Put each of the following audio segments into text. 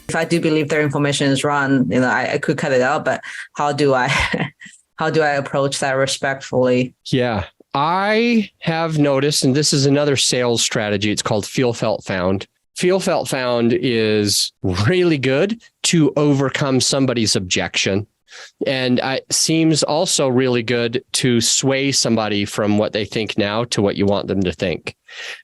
if I do believe their information is wrong, I could cut it out, but how do I, how do I approach that respectfully? Yeah. I have noticed, and this is another sales strategy. It's called feel, felt, found. Feel, felt, found is really good to overcome somebody's objection. And it seems also really good to sway somebody from what they think now to what you want them to think.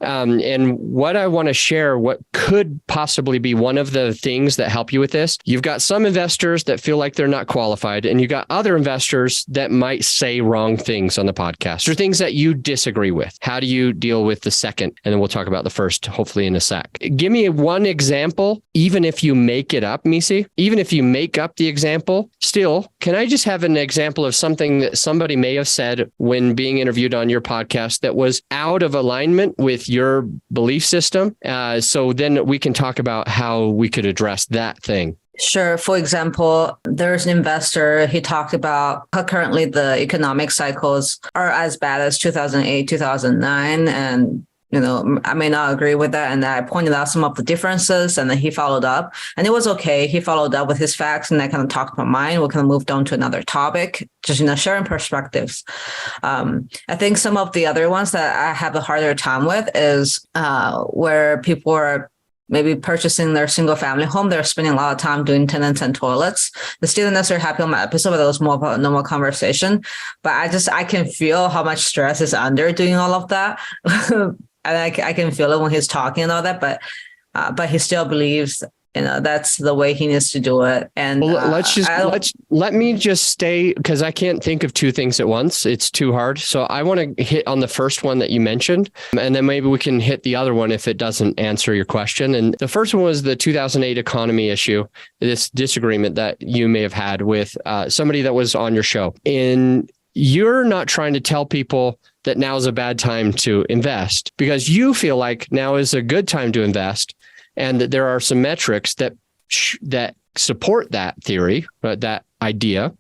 And what I want to share, what could possibly be one of the things that help you with this, you've got some investors that feel like they're not qualified, and you got other investors that might say wrong things on the podcast or things that you disagree with. How do you deal with the second? And then we'll talk about the first, hopefully in a sec. Give me one example, even if you make it up, Micy, even if you make up the example, still, can I just have an example of something that somebody may have said when being interviewed on your podcast that was out of alignment with your belief system? So then we can talk about how we could address that thing. Sure. For example, there's an investor, he talked about how currently the economic cycles are as bad as 2008, 2009. And I may not agree with that. And I pointed out some of the differences, and then he followed up, and it was okay. He followed up with his facts, and I kind of talked about mine. We kind of moved on to another topic, just, sharing perspectives. I think some of the other ones that I have a harder time with is where people are maybe purchasing their single family home. They're spending a lot of time doing tenants and toilets. They still not necessarily happy on my episode, but it was more about a normal conversation. But I can feel how much stress is under doing all of that. And I can feel it when he's talking and all that, but he still believes, that's the way he needs to do it. And let me just stay, because I can't think of two things at once. It's too hard. So I want to hit on the first one that you mentioned, and then maybe we can hit the other one if it doesn't answer your question. And the first one was the 2008 economy issue, this disagreement that you may have had with somebody that was on your show. And you're not trying to tell people that now is a bad time to invest, because you feel like now is a good time to invest. And that there are some metrics that support that theory, that idea,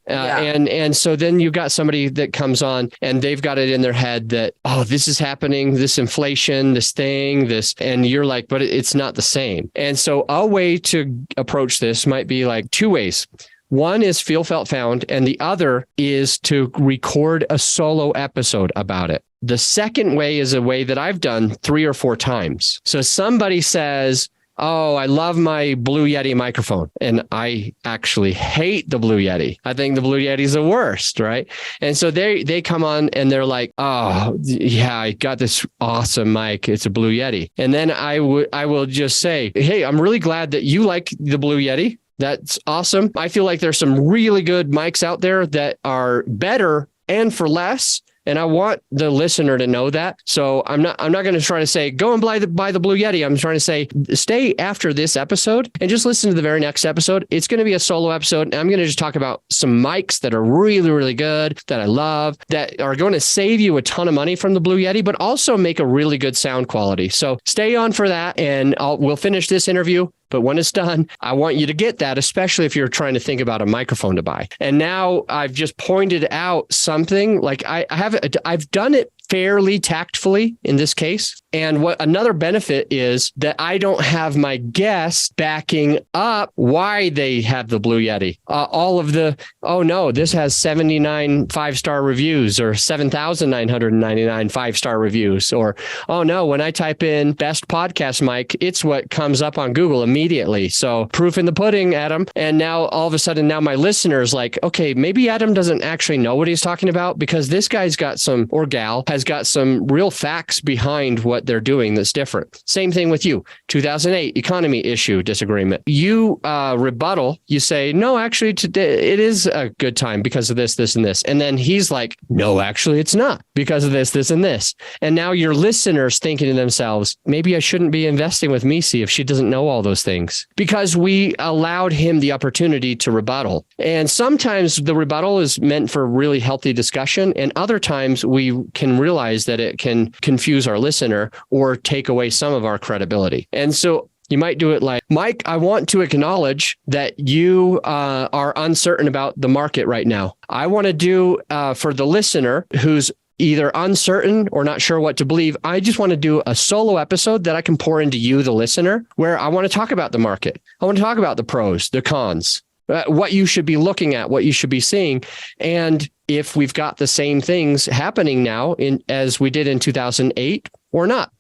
and so then you've got somebody that comes on and they've got it in their head that, oh, this is happening, this inflation, this thing, and you're like, but it's not the same. And so a way to approach this might be like two ways. One is feel, felt, found, and the other is to record a solo episode about it. The second way is a way that I've done 3 or 4 times. So somebody says, oh, I love my Blue Yeti microphone, and I actually hate the Blue Yeti. I think the Blue Yeti is the worst, right? And so they come on and they're like, oh, yeah, I got this awesome mic. It's a Blue Yeti. And then I will just say, hey, I'm really glad that you like the Blue Yeti. That's awesome. I feel like there's some really good mics out there that are better and for less. And I want the listener to know that. So I'm not going to try to say, go and buy the Blue Yeti. I'm trying to say, stay after this episode and just listen to the very next episode. It's going to be a solo episode. And I'm going to just talk about some mics that are really, really good, that I love, that are going to save you a ton of money from the Blue Yeti, but also make a really good sound quality. So stay on for that. And we'll finish this interview. But when it's done, I want you to get that, especially if you're trying to think about a microphone to buy. And now I've just pointed out something like I've done it fairly tactfully in this case. And what another benefit is that I don't have my guests backing up why they have the Blue Yeti. All of the, oh no, this has 79 5-star reviews or 7,999 5-star reviews. Or, oh no, when I type in best podcast mic, it's what comes up on Google immediately. So proof in the pudding, Adam. And now all of a sudden now my listeners like, okay, maybe Adam doesn't actually know what he's talking about, because this guy's got some, or gal has got some real facts behind what they're doing that's different. Same thing with you. 2008 economy issue disagreement. You rebuttal, you say, no, actually today it is a good time because of this, this, and this. And then he's like, no, actually it's not because of this, this, and this. And now your listeners thinking to themselves, maybe I shouldn't be investing with Micy if she doesn't know all those things, because we allowed him the opportunity to rebuttal. And sometimes the rebuttal is meant for really healthy discussion. And other times we can realize that it can confuse our listener or take away some of our credibility. And so you might do it like, Mike, I want to acknowledge that you are uncertain about the market right now. I want to do for the listener who's either uncertain or not sure what to believe, I just want to do a solo episode that I can pour into you, the listener, where I want to talk about the market. I want to talk about the pros, the cons, what you should be looking at, what you should be seeing. And if we've got the same things happening now as we did in 2008 or not.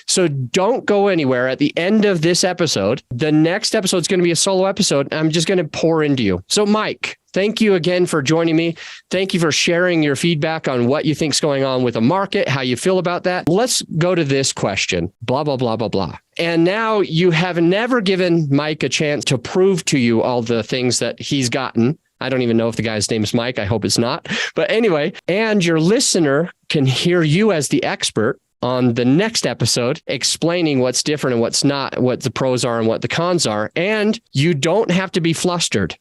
So don't go anywhere. At the end of this episode, the next episode is going to be a solo episode. I'm just going to pour into you. So Mike, thank you again for joining me. Thank you for sharing your feedback on what you think is going on with the market, how you feel about that. Let's go to this question, blah, blah, blah, blah, blah. And now you have never given Mike a chance to prove to you all the things that he's gotten. I don't even know if the guy's name is Mike. I hope it's not. But anyway, and your listener can hear you as the expert on the next episode, explaining what's different and what's not, what the pros are and what the cons are. And you don't have to be flustered.